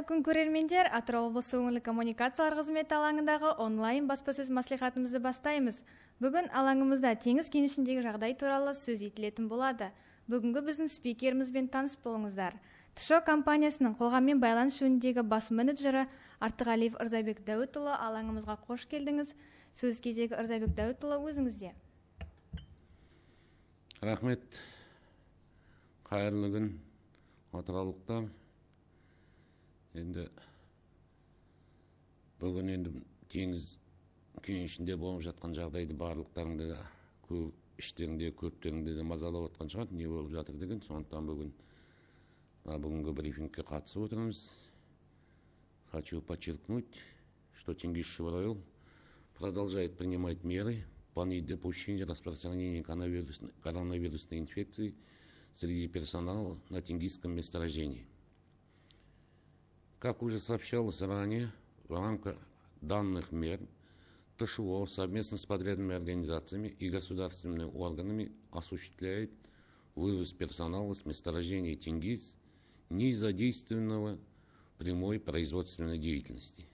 Кайырлы күн көрермендер, Атырау облысы өңірлік коммуникациялар қызметі алаңындағы онлайн баспасөз маслихатымызды бастаймыз. Бүгін алаңымызда теңіз кенішіндегі жағдай туралы сөз етілетін болады. Бүгінгі біздің спикерімізбен таныс болыңыздар. ТШО компаниясының қоғаммен байланыс жөніндегі бас менеджері Артығалиев Ырзабек Дәуітұлы, алаңымызға қош келдіңіз. Сөз кезегі Ырзабек Дәуітұлы, өзіңізде. Рахмет. Қайырлы күн, атыраулықтар. Енді бүгін теңіз кенішінде болып жатқан жағдайды барлықтарыңды да іштеріңде, көптеріңде де мазалап отқан шығар, не болып жатыр деген. Сондықтан бүгінгі брифингке қатысып отырмыз. Хочу подчеркнуть, что Тенгизшевройл продолжает принимать меры по недопущению распространения коронавирусной инфекции среди персонала на тенгизском месторождении. Как уже сообщалось ранее, в рамках данных мер ТШО совместно с подрядными организациями и государственными органами осуществляет вывоз персонала с месторождения Тенгиз, не задействованного прямой производственной деятельности.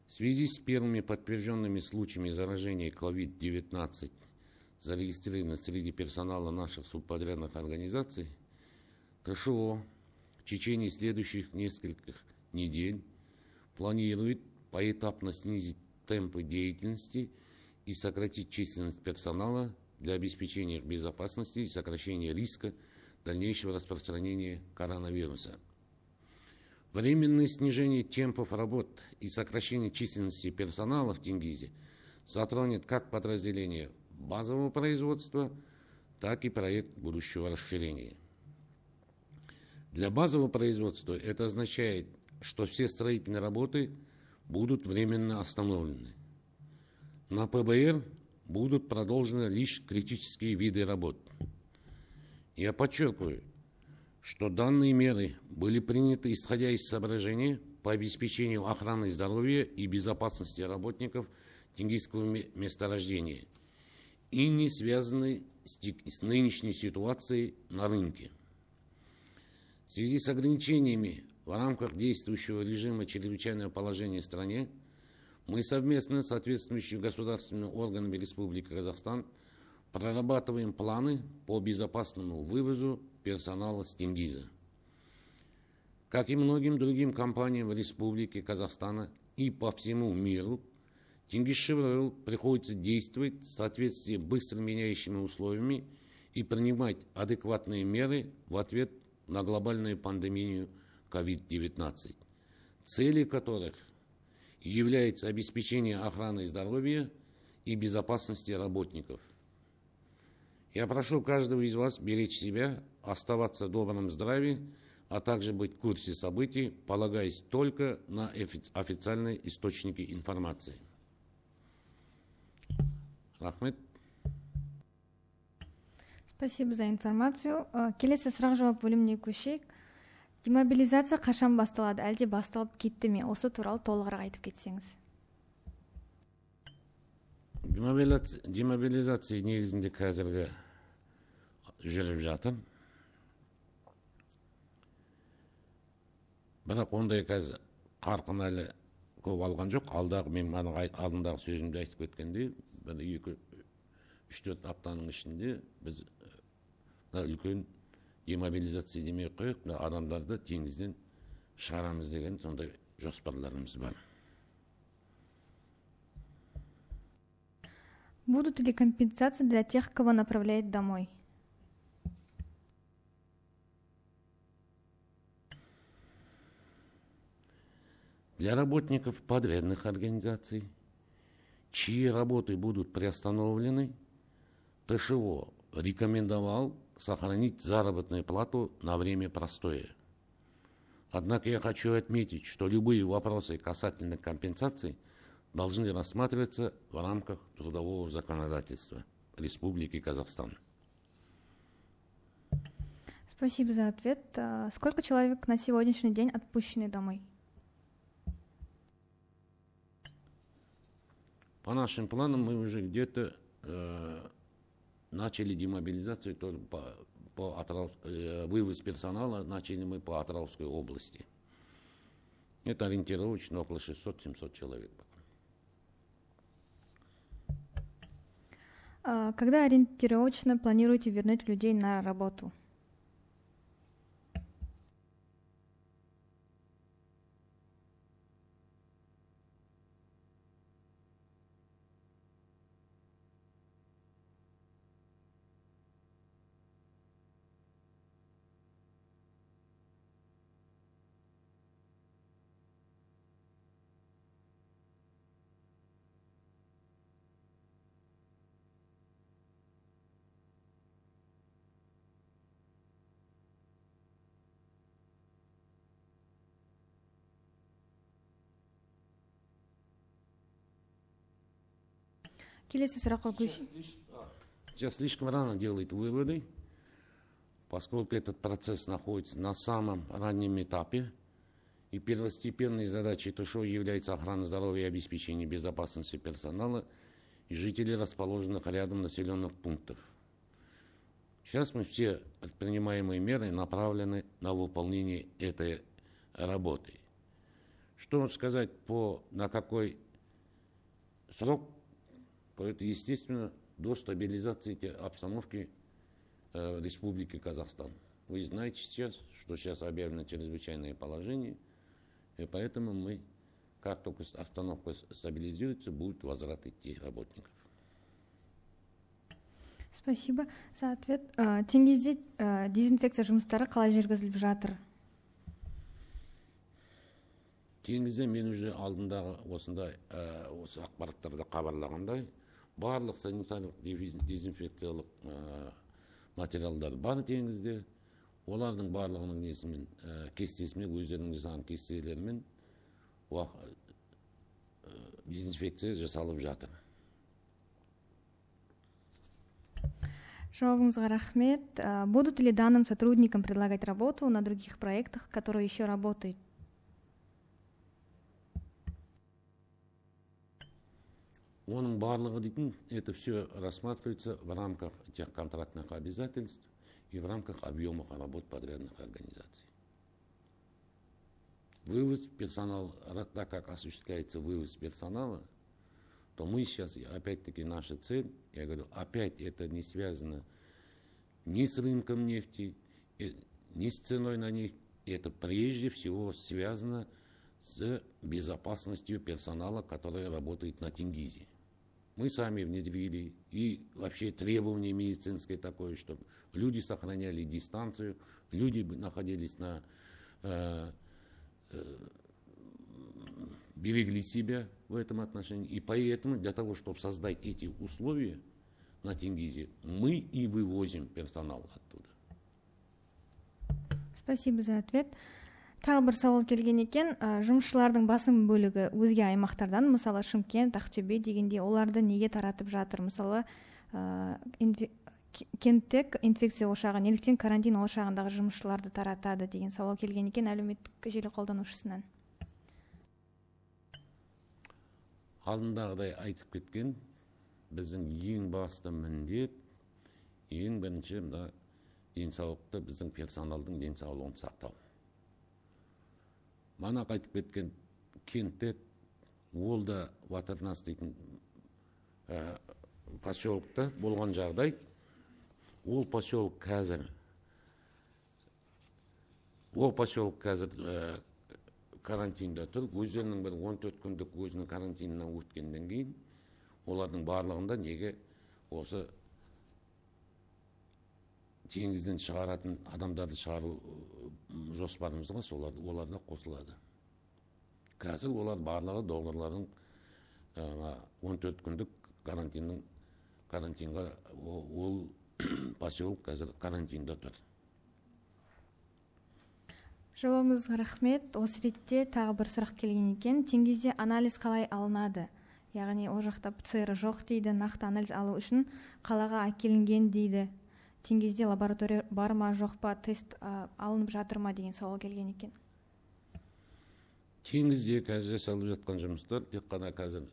В связи с первыми подтвержденными случаями заражения COVID-19, зарегистрированных среди персонала наших субподрядных организаций, ТШО в течение следующих нескольких недель планирует поэтапно снизить темпы деятельности и сократить численность персонала для обеспечения их безопасности и сокращения риска дальнейшего распространения коронавируса. Временное снижение темпов работ и сокращение численности персонала в Тенгизе затронет как подразделение базового производства, так и проект будущего расширения. Для базового производства это означает, что все строительные работы будут временно остановлены. На ПБР будут продолжены лишь критические виды работ. Я подчеркиваю, что данные меры были приняты исходя из соображения по обеспечению охраны здоровья и безопасности работников тенгизского месторождения и не связаны с нынешней ситуацией на рынке. В связи с ограничениями в рамках действующего режима чрезвычайного положения в стране мы совместно с соответствующими государственными органами Республики Казахстан прорабатываем планы по безопасному вывозу персонала с Тенгиза. Как и многим другим компаниям в Республике Казахстана и по всему миру, Тенгизшевройл приходится действовать в соответствии с быстро меняющими условиями и принимать адекватные меры в ответ на глобальную пандемию COVID-19, цели которых является обеспечение охраны здоровья и безопасности работников. Я прошу каждого из вас беречь себя, оставаться в добром здравии, а также быть в курсе событий, полагаясь только на официальные источники информации. Рахмет. Спасибо за информацию. Келесі сұрақ-жауап бөліміне көшейік. Демобилизация қашан басталады, әлде басталып кетті ме? Осы туралы толығырақ айтып кетсеңіз. Демобилизация негізінде қазіргі жүріп жатыр. Бірақ ондай қазір қарқын әлі көп алған жоқ. Мен алдындағы сөзімді айтып кеткенде, 2-3-4 аптаның ішінде біз үлкен демобилизация демей қойық, адамдарды теңізден шығарамыз деген сондай жоспарларымыз бар. Будут ли компенсации для тех, кого направляют домой? Для работников подрядных организаций, чьи работы будут приостановлены, ТШО рекомендовал сохранить заработную плату на время простоя. Однако я хочу отметить, что любые вопросы касательно компенсаций должны рассматриваться в рамках трудового законодательства Республики Казахстан. Спасибо за ответ. Сколько человек на сегодняшний день отпущены домой? По нашим планам мы уже где-то начали демобилизацию, вывоз персонала начали мы по Атырауской области. Это ориентировочно около 600-700 человек. Когда ориентировочно планируете вернуть людей на работу? Келесі сұраққа Сейчас слишком рано делать выводы, поскольку этот процесс находится на самом раннем этапе, и первостепенной задачей ТШО является охрана здоровья и обеспечение безопасности персонала и жителей расположенных рядом населенных пунктов. Сейчас мы все предпринимаемые меры направлены на выполнение этой работы. Что сказать на какой срок? Это, естественно, до стабилизации обстановки в Республике Казахстан. Вы знаете сейчас, что сейчас объявлено чрезвычайное положение, и поэтому мы, как только обстановка стабилизируется, будет возврат идти работников. Спасибо за ответ. Теңізде дезинфекция жұмыстары қалай жүргізіліп жатыр? Теңізде мен уже алдындағы осындай осы ақпараттарды хабарлағандай, барлық санитарлық дезинфекциялық материалдар бар теңізде. Олардың барлығының несімен, кестесімен, өздерінің жасаған кестелерімен дезинфекция жасалып жатыр. Жауабыңызға рахмет. Будут ли данным сотрудникам предлагать работу на других проектах, которые еще работают? Оның барлығы дейтін, это все рассматривается в рамках тех контрактных обязательств и в рамках объемов работ подрядных организаций. Вывоз персонала, так как осуществляется вывоз персонала, то мы сейчас, опять-таки, наша цель, я говорю, опять это не связано ни с рынком нефти, ни с ценой на нефть, это прежде всего связано с безопасностью персонала, который работает на Тенгизе. Мы сами внедрили и вообще требование медицинское такое, чтобы люди сохраняли дистанцию, люди находились берегли себя в этом отношении. И поэтому для того, чтобы создать эти условия на Тенгизе, мы и вывозим персонал оттуда. Спасибо за ответ. Тағы бір сауал келген екен, жұмысшылардың басым бөлігі өзге аймақтардан, мысалы Шымкент, Ақтөбе дегенде, оларды неге таратып жатыр? Мысалы, Кенттік инфекция ошағы, неліктен карантин ошағындағы жұмысшыларды таратады деген сауал келген екен әлеуметтік желі қолданушысынан. Алдындағыдай айтып кеткен, біздің ең басты міндет, ең бірінші денсаулықты, біздің персоналдың денсаулығын сақтау. Мана қайтып кеткен Кенттік, ол да Ватырнас дейтін поселокта болған жағдай, ол поселок қазір карантинда тұр. Өздерінің бір 14 күндік өзінің карантинынан өткенден кейін, олардың барлығында неге осы теңізден шығаратын адамдарды шығару жоспарымызға олар да қосылады. Қазір олар барлығы доғырлардың 14 күндік карантинға ол поселок қазір карантинда тұр. Жауабыңызға рахмет. Осы ретте тағы бір сұрақ келген екен. Тенгизде анализ қалай алынады? Яғни ол жақта ПЦР жоқ дейді, нақты анализ алу үшін қалаға әкелінген дейді. Тенгизде лаборатория бар ма, жоқ па, тест алынып жатыр ма деген сауал келген екен. Теңізде қазір жасалып жатқан жұмыстар тек қана қазір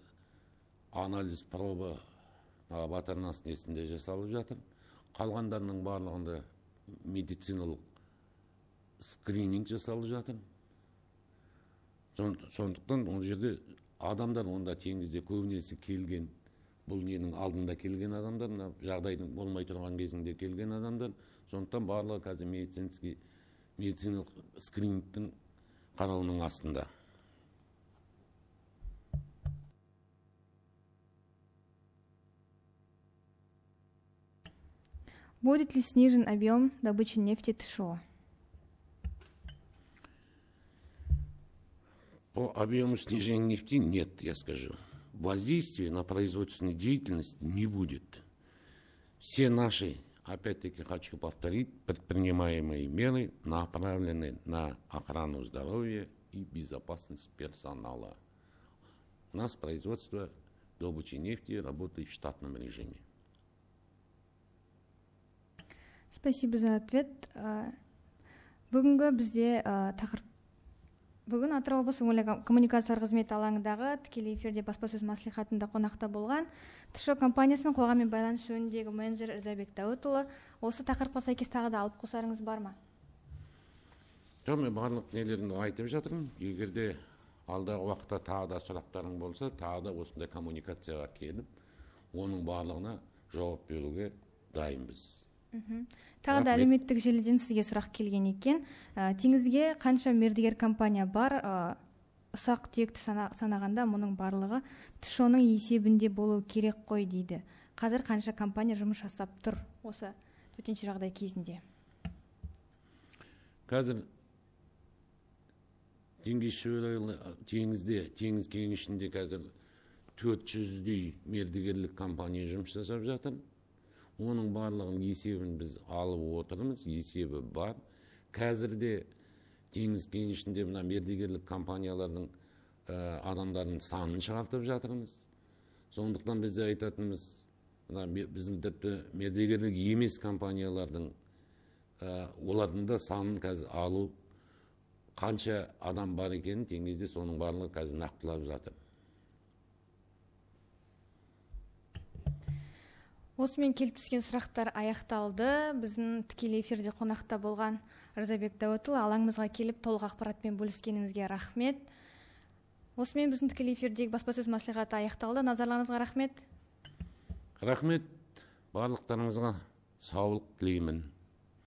анализ проба Ватырнас несінде жасалып жатыр. Қалғандарының барлығында медициналық скрининг жасалып жатыр. Сондықтан ол жерде адамдар онда теңізде көбінесе келген, бұл ненің алдында келген адамдар, мына жағдайдың болмай тұрған кезінде келген адамдар. Сондықтан барлығы қазір медициналық скринингтің қарауының астында. Будет ли снижен объем добычи нефти ТШО? По объему снижения нефти нет, я скажу. Воздействия на производственную деятельность не будет. Все наши, опять-таки хочу повторить, предпринимаемые меры направлены на охрану здоровья и безопасность персонала. У нас производство добычи нефти работает в штатном режиме. Спасибо за ответ. Бүгінгі бізде бүгін Атырау облысы өңірлік коммуникациялар қызметі алаңындағы тікелей эфирде баспасөз маслихатында қонақта болған ТШО компаниясының қоғаммен байланыс жөніндегі менеджер Рзабек Дәуітұлы. Осы тақырыпқа сәйкес тағы да алып қосарыңыз бар ма? Мен барлық нелерді айтып жатырмын. Егерде алдағы уақытта тағы да сұрақтарың болса, тағы да осындай коммуникацияға келіп, оның барлығына жауап беруге дайынбыз. Тағы да әлеуметтік желіден сізге сұрақ келген екен. Теңізге қанша мердігер компания бар? Ұсақ текті санағанда мұның барлығы ТШО-ның есебінде болу керек қой дейді. Қазір қанша компания жұмыс жасап тұр осы төтенше жағдай кезінде? Қазір теңіз кеңішінде қазір 400-дей мердігерлік компания жұмыс жасап жатыр. Оның барлығын есебін біз алып отырмыз, есебі бар. Қазірде теңіз кеңішінде мына мердігерлік компаниялардың адамдардың санын шығартып жатырмыз. Сондықтан бізде айтатынымыз, біздің тіпті мердігерлік емес компаниялардың олардың да санын қазір алу, қанша адам бар екенін теңізде соның барлығы қазір нақтылап жатыр. Осымен келіп түскен сұрақтар аяқталды. Біздің тікелей эфирде қонақта болған Рзабек Дәуітұлы, алаңымызға келіп толық ақпаратпен бөліскеніңізге рахмет. Осымен біздің тікелей эфирдегі баспасөз маслихаты аяқталды. Назарларыңызға рахмет. Рахмет, барлықтарыңызға саулық тілеймін.